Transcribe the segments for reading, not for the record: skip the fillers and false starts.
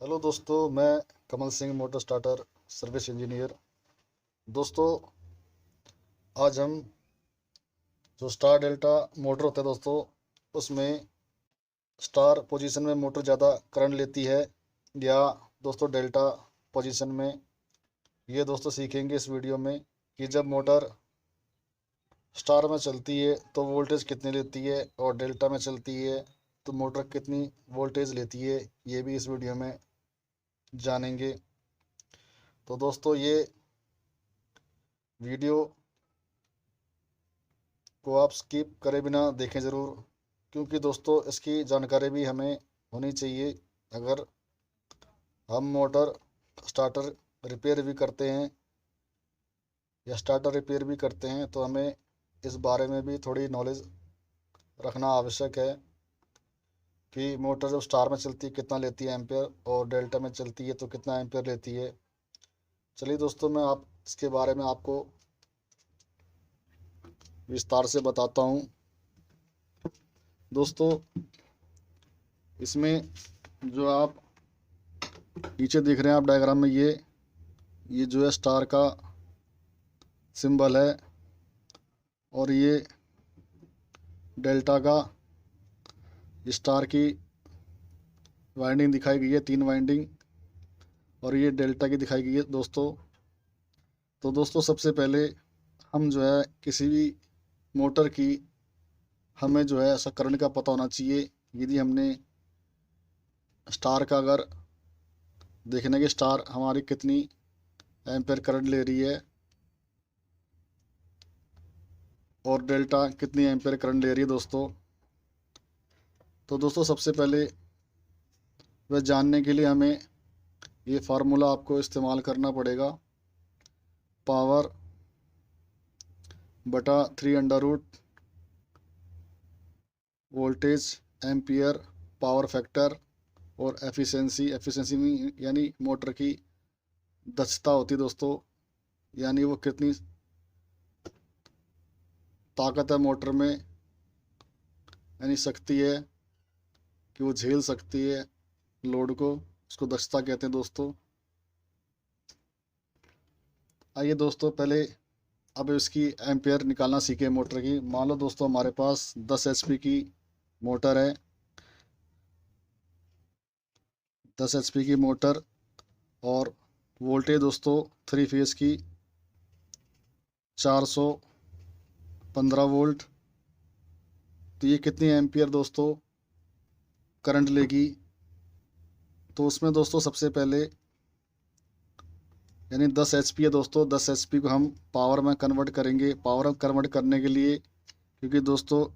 Hello दोस्तों, मैं Kamal Singh motor starter service engineer. दोस्तों, आज हम जो स्टार डेल्टा मोटर होता है दोस्तों, उसमें स्टार पोजीशन में मोटर ज़्यादा करंट लेती है या दोस्तों डेल्टा पोजीशन में, ये दोस्तों सीखेंगे इस वीडियो में कि जब मोटर स्टार में चलती है तो वोल्टेज कितनी लेती है और डेल्टा में चलती है तो मोटर कितनी वोल्टेज लेती है, ये भी इस वीडियो में जानेंगे। तो दोस्तों, ये वीडियो को आप स्किप करे बिना देखें ज़रूर, क्योंकि दोस्तों इसकी जानकारी भी हमें होनी चाहिए। अगर हम मोटर स्टार्टर रिपेयर भी करते हैं या स्टार्टर रिपेयर भी करते हैं तो हमें इस बारे में भी थोड़ी नॉलेज रखना आवश्यक है कि मोटर जब स्टार में चलती है कितना लेती है एम्पेयर और डेल्टा में चलती है तो कितना एम्पेयर लेती है। चलिए दोस्तों, मैं आप इसके बारे में आपको विस्तार से बताता हूँ। दोस्तों, इसमें जो आप नीचे देख रहे हैं आप डायग्राम में, ये जो है स्टार का सिंबल है और ये डेल्टा का स्टार की वाइंडिंग दिखाई गई है, 3 वाइंडिंग, और ये डेल्टा की दिखाई गई है दोस्तों। तो दोस्तों, सबसे पहले हम जो है किसी भी मोटर की हमें जो है ऐसा करंट का पता होना चाहिए। यदि हमने स्टार का अगर देखना कि स्टार हमारी कितनी एम्पेयर करंट ले रही है और डेल्टा कितनी एम्पेयर करंट ले रही है दोस्तों, तो दोस्तों सबसे पहले वह जानने के लिए हमें ये फार्मूला आपको इस्तेमाल करना पड़ेगा। पावर बटा 3 under root voltage ampere power factor और एफिशिएंसी में यानी मोटर की दक्षता होती है दोस्तों, यानी वो कितनी ताकत है मोटर में, यानी शक्ति है कि वो झेल सकती है लोड को, उसको दक्षता कहते हैं दोस्तों। आइए दोस्तों, पहले अब इसकी एम्पेयर निकालना सीखे मोटर की। मान लो दोस्तों हमारे पास 10 एचपी की मोटर है, 10 एचपी की मोटर, और वोल्टेज दोस्तों 3 फेज की 415 वोल्ट। तो ये कितनी एम्पियर दोस्तों करंट लेगी, तो उसमें दोस्तों सबसे पहले यानी 10 एचपी है दोस्तों, 10 एचपी को हम पावर में कन्वर्ट करेंगे। पावर में कन्वर्ट करने के लिए, क्योंकि दोस्तों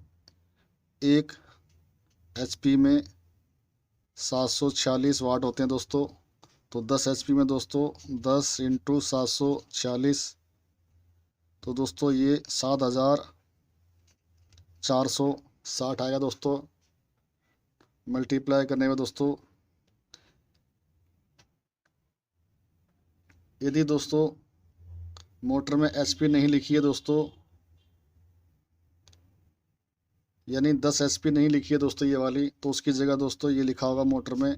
1 एचपी में 746 वाट होते हैं दोस्तों, तो 10 एचपी में दोस्तों 10 इंटू 746, तो दोस्तों ये 7460 आएगा दोस्तों। मल्टीप्लाई करने में दोस्तों, यदि दोस्तों मोटर में एचपी नहीं लिखी है दोस्तों, यानी 10 एचपी नहीं लिखी है दोस्तों ये वाली, तो उसकी जगह दोस्तों ये लिखा होगा मोटर में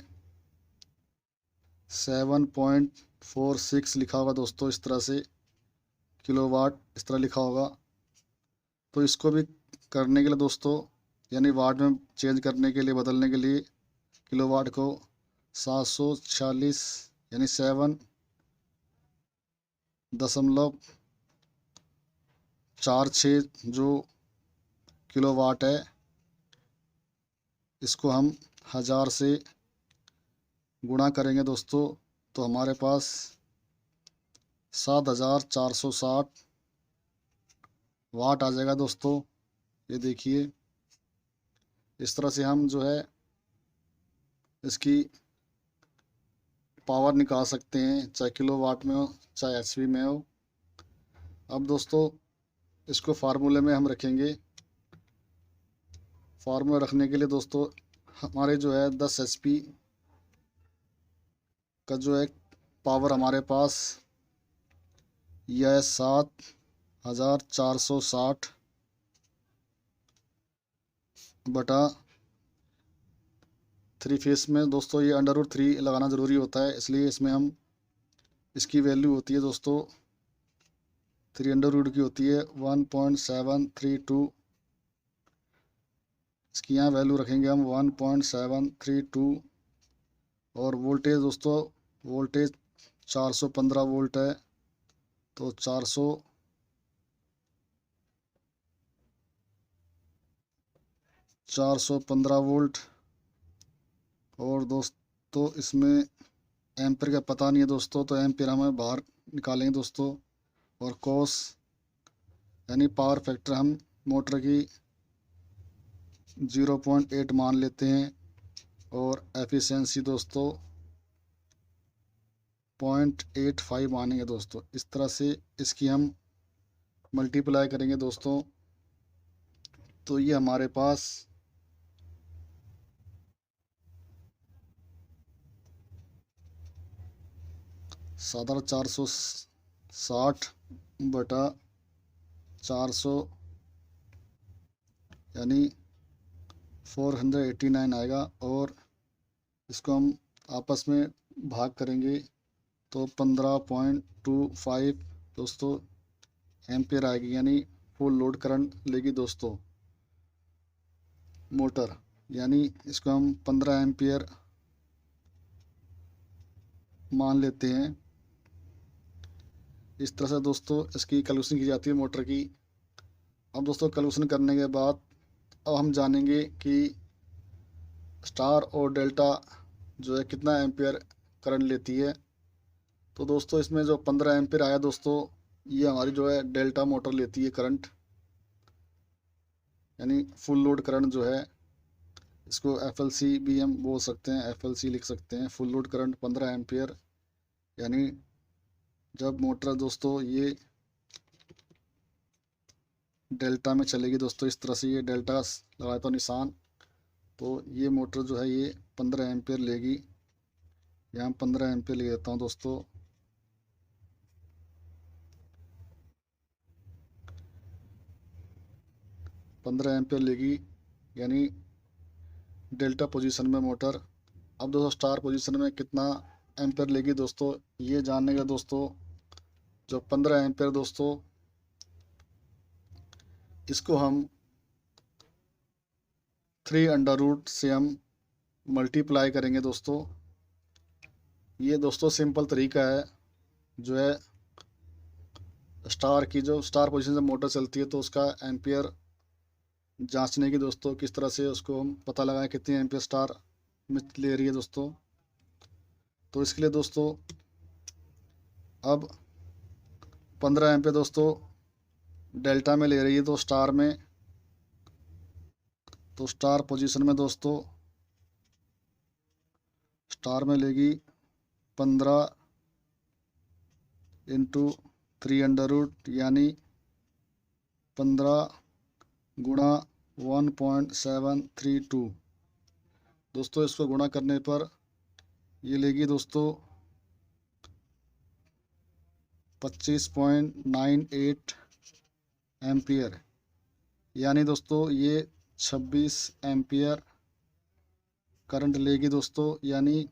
7.46 लिखा होगा दोस्तों, इस तरह से किलोवाट इस तरह लिखा होगा। तो इसको भी करने के लिए दोस्तों, यानी वाट में चेंज करने के लिए, बदलने के लिए किलोवाट को 746 यानी 7.46 जो किलोवाट है, इसको हम 1000 से गुणा करेंगे दोस्तों, तो हमारे पास 7460 वाट आ जाएगा दोस्तों। ये देखिए, इस तरह से हम जो है इसकी पावर निकाल सकते हैं, चाहे किलोवाट में हो चाहे एचपी में हो। अब दोस्तों इसको फार्मूले में हम रखेंगे। फार्मूला रखने के लिए दोस्तों हमारे जो है 10 एचपी का जो है पावर हमारे पास यह 7460 बटा 3 फेस में दोस्तों ये √3 लगाना ज़रूरी होता है, इसलिए इसमें हम इसकी वैल्यू होती है दोस्तों 3 की होती है 1.732। इसकी यहाँ वैल्यू रखेंगे हम 1.732। और वोल्टेज दोस्तों, वोल्टेज 415 वोल्ट है, तो 415 वोल्ट। और दोस्तों इसमें एम्पियर का पता नहीं है दोस्तों, तो एम्पियर हमें बाहर निकालेंगे दोस्तों। और कॉस यानी पावर फैक्टर हम मोटर की 0.8 मान लेते हैं। और एफिशिएंसी दोस्तों 0.85 मानेंगे दोस्तों। इस तरह से इसकी हम मल्टीप्लाई करेंगे दोस्तों, तो ये हमारे पास 460/400 यानी 489 आएगा। और इसको हम आपस में भाग करेंगे तो 15.25 दोस्तों एम्पियर आएगी, यानी फुल लोड करंट लेगी दोस्तों मोटर। यानी इसको हम 15 एम्पियर मान लेते हैं। इस तरह से दोस्तों इसकी कैलकुलेशन की जाती है मोटर की। अब दोस्तों कैलकुलेशन करने के बाद अब हम जानेंगे कि स्टार और डेल्टा जो है कितना एम्पियर करंट लेती है। तो दोस्तों इसमें जो 15 एम्पियर आया दोस्तों, ये हमारी जो है डेल्टा मोटर लेती है करंट, यानी फुल लोड करंट जो है। इसको FLC भी हम बोल सकते हैं, FLC लिख सकते हैं। फुल लोड करंट 15 एम्पियर, यानी जब मोटर दोस्तों ये डेल्टा में चलेगी दोस्तों, इस तरह से ये डेल्टा लगाया तो निशान, तो ये मोटर जो है ये 15 एम्पियर लेगी। यहाँ 15 एम्पियर ले देता हूँ दोस्तों। पंद्रह एम्पियर लेगी, यानी डेल्टा पोजीशन में मोटर। अब दोस्तों स्टार पोजीशन में कितना एम्पियर लेगी दोस्तों, ये जानने का दोस्तों, जो 15 एम्पियर दोस्तों, इसको हम 3 से हम मल्टीप्लाई करेंगे दोस्तों। ये दोस्तों सिंपल तरीका है, जो है स्टार की, जो स्टार पोजीशन से मोटर चलती है तो उसका एम्पियर जांचने की दोस्तों, किस तरह से उसको हम पता लगाएं कितनी एम्पियर स्टार में ले रही है दोस्तों। तो इसके लिए दोस्तों अब 15 एम्पियर दोस्तों डेल्टा में ले रही है, तो स्टार में, तो स्टार पोजीशन में दोस्तों स्टार में लेगी 15 × 3 यानी 15 गुणा 1.732 दोस्तों। इसको गुणा करने पर ये लेगी दोस्तों 25.98 एम्पियर, यानी दोस्तों ये 26 एम्पियर करंट लेगी दोस्तों। यानी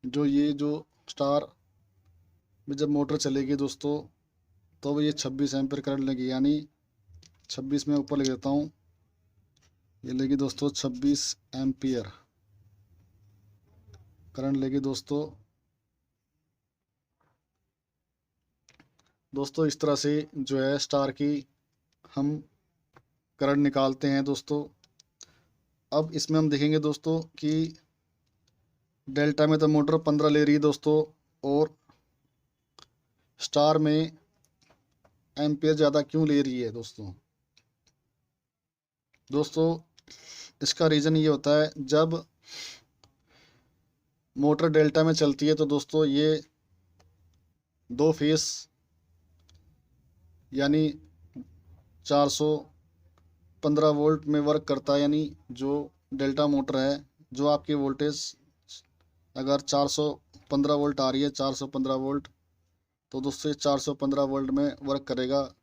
जो स्टार में जब मोटर चलेगी दोस्तों, तो ये 26 एम्पियर करंट लेगी, यानी 26 में ऊपर लिख देता हूँ, ये लेगी दोस्तों 26 एम्पियर करंट लेगी दोस्तों। इस तरह से जो है स्टार की हम करंट निकालते हैं दोस्तों। अब इसमें हम देखेंगे दोस्तों कि डेल्टा में तो मोटर 15 ले रही है दोस्तों, और स्टार में एम्पियर ज़्यादा क्यों ले रही है दोस्तों। इसका रीज़न ये होता है, जब मोटर डेल्टा में चलती है तो दोस्तों ये 2 फेस यानी 415 वोल्ट में वर्क करता है। यानी जो डेल्टा मोटर है, जो आपकी वोल्टेज अगर 415 वोल्ट आ रही है, 415 वोल्ट, तो दोस्तों 415 वोल्ट में वर्क करेगा।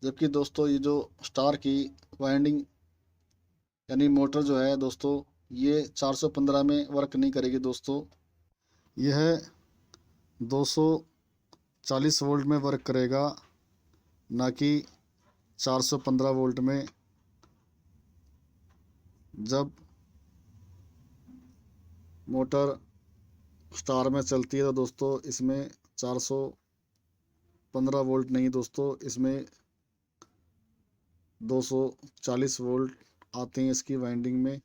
जबकि दोस्तों ये जो स्टार की वाइंडिंग यानी मोटर जो है दोस्तों, ये 415 में वर्क नहीं करेगी दोस्तों। यह 240 वोल्ट में वर्क करेगा, ना कि 415 वोल्ट में। जब मोटर स्टार में चलती है तो दोस्तों इसमें 415 वोल्ट नहीं दोस्तों, इसमें 240 वोल्ट आते हैं इसकी वाइंडिंग में।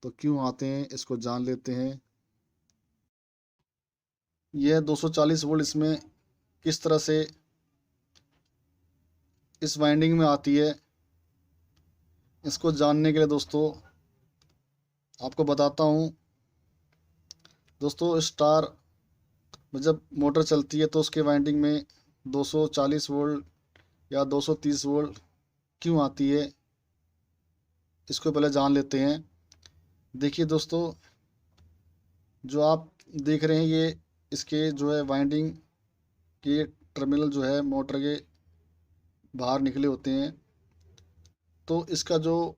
तो क्यों आते हैं इसको जान लेते हैं। यह 240 वोल्ट इसमें किस तरह से इस वाइंडिंग में आती है, इसको जानने के लिए दोस्तों आपको बताता हूँ। दोस्तों स्टार में जब मोटर चलती है तो उसके वाइंडिंग में 240 वोल्ट या 230 वोल्ट क्यों आती है, इसको पहले जान लेते हैं। देखिए दोस्तों, जो आप देख रहे हैं ये इसके जो है वाइंडिंग के टर्मिनल जो है मोटर के बाहर निकले होते हैं। तो इसका जो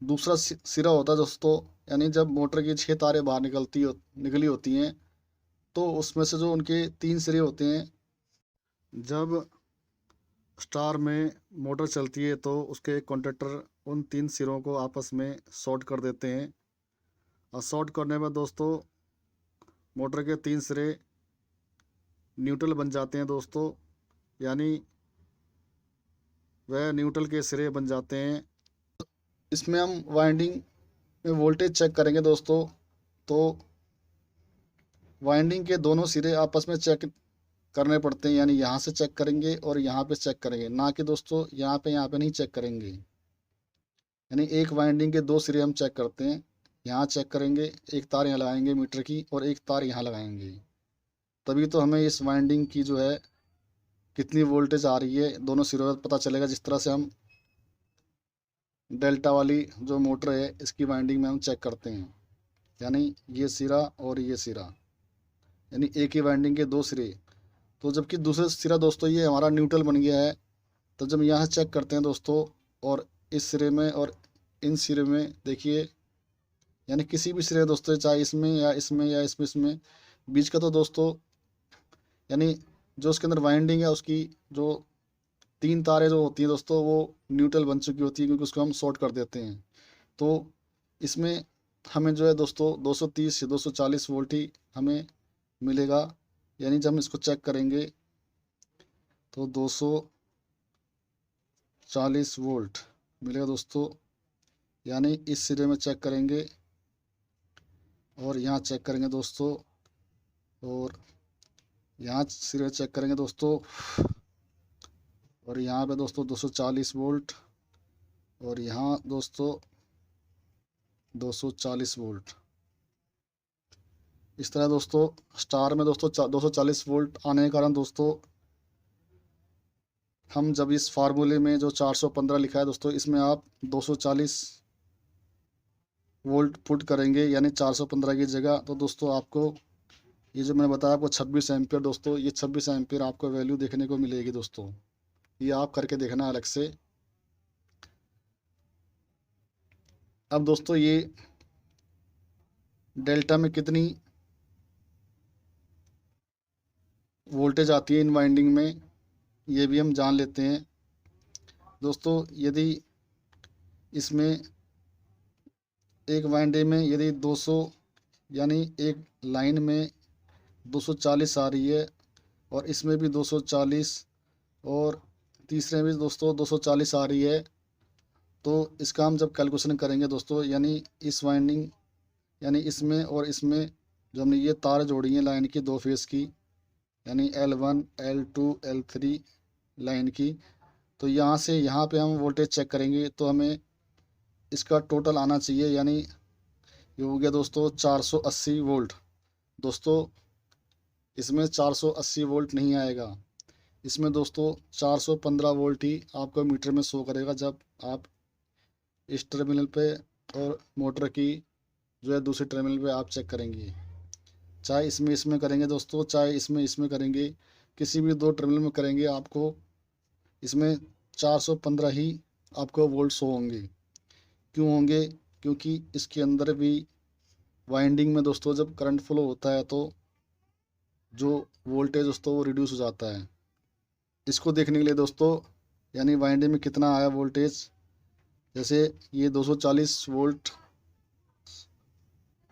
दूसरा सिरा होता है दोस्तों, यानी जब मोटर की 6 तारें बाहर निकली होती हैं, तो उसमें से जो उनके 3 सिरे होते हैं, जब स्टार में मोटर चलती है तो उसके कॉन्टैक्टर उन 3 सिरों को आपस में शॉर्ट कर देते हैं। और शॉर्ट करने में दोस्तों मोटर के 3 सिरे न्यूट्रल बन जाते हैं दोस्तों, यानी वह न्यूट्रल के सिरे बन जाते हैं। इसमें हम वाइंडिंग में वोल्टेज चेक करेंगे दोस्तों, तो वाइंडिंग के दोनों सिरे आपस में चेक करने पड़ते हैं, यानी यहाँ से चेक करेंगे और यहाँ पे चेक करेंगे, ना कि दोस्तों यहाँ पे नहीं चेक करेंगे। यानी एक वाइंडिंग के 2 सिरे हम चेक करते हैं, यहाँ चेक करेंगे, एक तार यहाँ लगाएंगे मीटर की और एक तार यहाँ लगाएंगे, तभी तो हमें इस वाइंडिंग की जो है कितनी वोल्टेज आ रही है दोनों सिरों पर पता चलेगा। जिस तरह से हम डेल्टा वाली जो मोटर है इसकी वाइंडिंग में हम चेक करते हैं, यानी ये सिरा और ये सिरा, यानी एक ही वाइंडिंग के 2 सिरे। तो जबकि दूसरा सिरा दोस्तों ये हमारा न्यूट्रल बन गया है, तो जब यहाँ चेक करते हैं दोस्तों और इस सिरे में और इन सिरे में देखिए, यानी किसी भी सिरे दोस्तों, चाहे इसमें या इसमें या इसमें बीच का तो दोस्तों, यानी जो उसके अंदर वाइंडिंग है उसकी जो 3 तारें जो होती हैं दोस्तों वो न्यूट्रल बन चुकी होती है, क्योंकि उसको हम शॉर्ट कर देते हैं। तो इसमें हमें जो है दोस्तों 230 से 240 वोल्ट ही हमें मिलेगा, यानी जब हम इसको चेक करेंगे तो 240 वोल्ट मिलेगा दोस्तों। यानी इस सिरे में चेक करेंगे और यहाँ चेक करेंगे दोस्तों, और यहाँ सिरे चेक करेंगे दोस्तों, और यहाँ पे दोस्तों 240 वोल्ट, और यहाँ दोस्तों 240 वोल्ट। इस तरह दोस्तों स्टार में दोस्तों 240 वोल्ट आने के कारण दोस्तों हम जब इस फार्मूले में जो 415 लिखा है दोस्तों, इसमें आप 240 वोल्ट पुट करेंगे, यानी 415 की जगह, तो दोस्तों आपको ये जो मैंने बताया आपको 26 एम्पियर दोस्तों, ये 26 एम्पियर आपको वैल्यू देखने को मिलेगी दोस्तों। ये आप करके देखना अलग से। अब दोस्तों ये डेल्टा में कितनी वोल्टेज आती है इन वाइंडिंग में, ये भी हम जान लेते हैं दोस्तों। यदि इसमें एक वाइंडिंग में यदि 200 यानी एक लाइन में 240 आ रही है, और इसमें भी 240, और तीसरे में भी दोस्तों 240 आ रही है, तो इसका हम जब कैलकुलेशन करेंगे दोस्तों, यानी इस वाइंडिंग यानी इसमें और इसमें जो हमने ये तार जोड़ी हैं लाइन की 2 फेस की, यानी L1 L2 L3 लाइन की, तो यहाँ से यहाँ पे हम वोल्टेज चेक करेंगे तो हमें इसका टोटल आना चाहिए, यानी ये हो गया दोस्तों 480 वोल्ट। दोस्तों इसमें 480 वोल्ट नहीं आएगा, इसमें दोस्तों 415 वोल्ट ही आपको मीटर में शो करेगा जब आप इस टर्मिनल पे और मोटर की जो है दूसरे टर्मिनल पे आप चेक करेंगे। चाहे इसमें करेंगे दोस्तों, चाहे इसमें करेंगे, किसी भी 2 टर्मिनल में करेंगे, आपको इसमें 415 ही आपको वोल्ट शो होंगे। क्यों होंगे? क्योंकि इसके अंदर भी वाइंडिंग में दोस्तों जब करंट फ्लो होता है तो जो वोल्टेज दोस्तों वो रिड्यूस हो जाता है। इसको देखने के लिए दोस्तों यानी वाइंडिंग में कितना आया वोल्टेज, जैसे ये 240 वोल्ट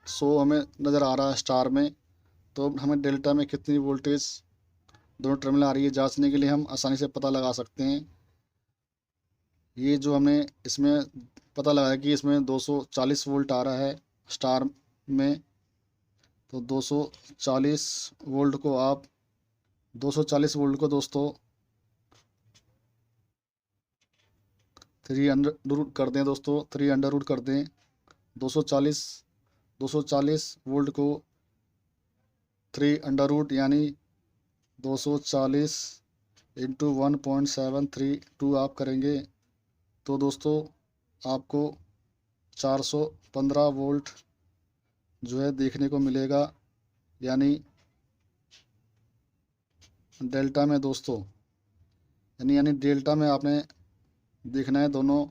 शो हमें नज़र आ रहा है स्टार में, तो हमें डेल्टा में कितनी वोल्टेज दोनों टर्मिनल आ रही है जांचने के लिए हम आसानी से पता लगा सकते हैं। ये जो हमें इसमें पता लगा कि इसमें 240 वोल्ट आ रहा है स्टार में, तो 240 वोल्ट को आप 240 वोल्ट को दोस्तों 300 कर दें दोस्तों, 300 कर दें 240 240 वोल्ट को 3 अंडर रूट यानी 240 इंटू 1.732 आप करेंगे तो दोस्तों आपको 415 वोल्ट जो है देखने को मिलेगा। यानी डेल्टा में दोस्तों यानी डेल्टा में आपने देखना है दोनों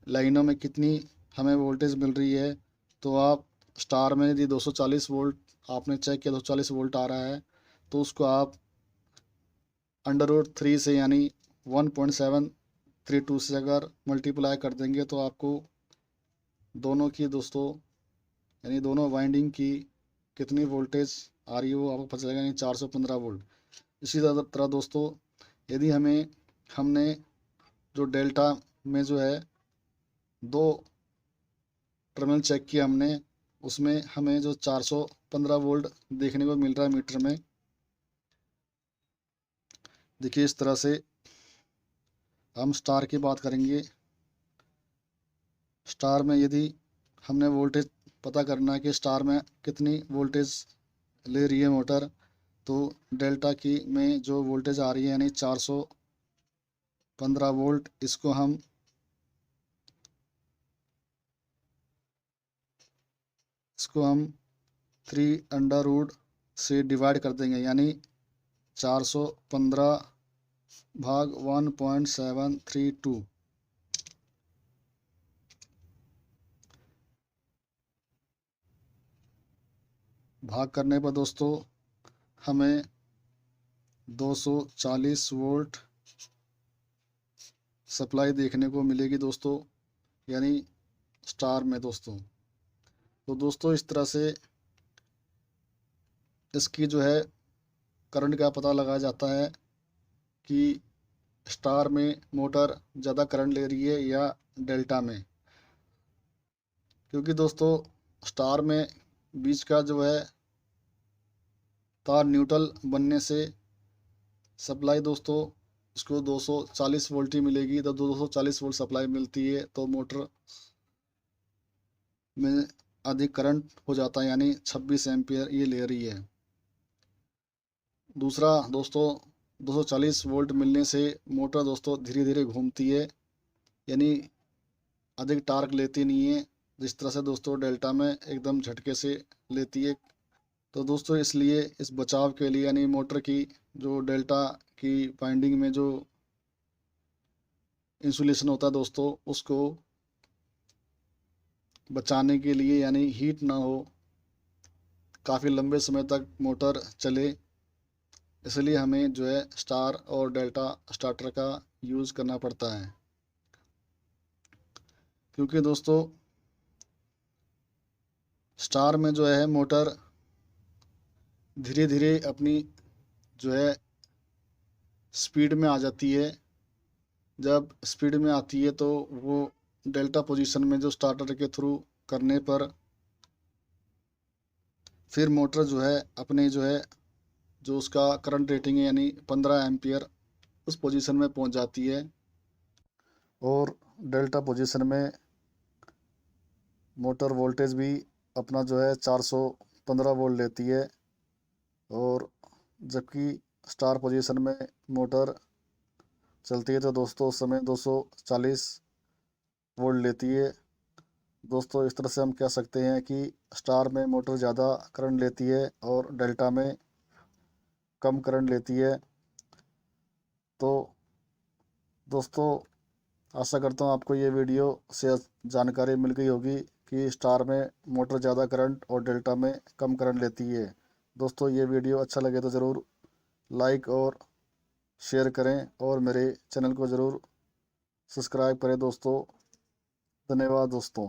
लाइनों में कितनी हमें वोल्टेज मिल रही है। तो आप स्टार में यदि 240 वोल्ट आपने चेक किया 240 वोल्ट आ रहा है तो उसको आप अंडर रूट 3 से यानी 1.732 से अगर मल्टीप्लाई कर देंगे तो आपको दोनों की दोस्तों यानी दोनों वाइंडिंग की कितनी वोल्टेज आ रही है वो आपको पता चलेगा, यानी 415 वोल्ट। इसी तरह दोस्तों यदि हमने जो डेल्टा में जो है दो टर्मिनल चेक किया हमने, उसमें हमें जो 415 वोल्ट देखने को मिल रहा है मीटर में। देखिए इस तरह से हम स्टार की बात करेंगे। स्टार में यदि हमने वोल्टेज पता करना है कि स्टार में कितनी वोल्टेज ले रही है मोटर, तो डेल्टा की में जो वोल्टेज आ रही है यानी 415 वोल्ट, इसको हम 3 अंडर रूट से डिवाइड कर देंगे, यानी 415 भाग 1.732। भाग करने पर दोस्तों हमें 240 वोल्ट सप्लाई देखने को मिलेगी दोस्तों, यानी स्टार में दोस्तों। तो दोस्तों इस तरह से इसकी जो है करंट का पता लगाया जाता है कि स्टार में मोटर ज़्यादा करंट ले रही है या डेल्टा में। क्योंकि दोस्तों स्टार में बीच का जो है तार न्यूट्रल बनने से सप्लाई दोस्तों इसको 240 वोल्ट ही मिलेगी। तो 240 वोल्ट सप्लाई मिलती है तो मोटर में अधिक करंट हो जाता है, यानी 26 एम्पियर ये ले रही है। दूसरा दोस्तों 240 वोल्ट मिलने से मोटर दोस्तों धीरे धीरे घूमती है, यानी अधिक टार्क लेती नहीं है जिस तरह से दोस्तों डेल्टा में एकदम झटके से लेती है। तो दोस्तों इसलिए इस बचाव के लिए यानी मोटर की जो डेल्टा की वाइंडिंग में जो इंसुलेशन होता है दोस्तों, उसको बचाने के लिए यानी हीट ना हो, काफ़ी लंबे समय तक मोटर चले, इसलिए हमें जो है स्टार और डेल्टा स्टार्टर का यूज़ करना पड़ता है। क्योंकि दोस्तों स्टार में जो है मोटर धीरे धीरे अपनी जो है स्पीड में आ जाती है। जब स्पीड में आती है तो वो डेल्टा पोजीशन में जो स्टार्टर के थ्रू करने पर फिर मोटर जो है अपने जो है जो उसका करंट रेटिंग है यानी 15 एम्पियर उस पोजीशन में पहुंच जाती है। और डेल्टा पोजीशन में मोटर वोल्टेज भी अपना जो है 415 वोल्ट लेती है, और जबकि स्टार पोजीशन में मोटर चलती है तो दोस्तों उस समय 240 वोल्ट लेती है। दोस्तों इस तरह से हम कह सकते हैं कि स्टार में मोटर ज़्यादा करंट लेती है और डेल्टा में कम करंट लेती है। तो दोस्तों आशा करता हूँ आपको ये वीडियो से जानकारी मिल गई होगी कि स्टार में मोटर ज़्यादा करंट और डेल्टा में कम करंट लेती है। दोस्तों ये वीडियो अच्छा लगे तो ज़रूर लाइक और शेयर करें और मेरे चैनल को ज़रूर सब्सक्राइब करें दोस्तों। धन्यवाद दोस्तों।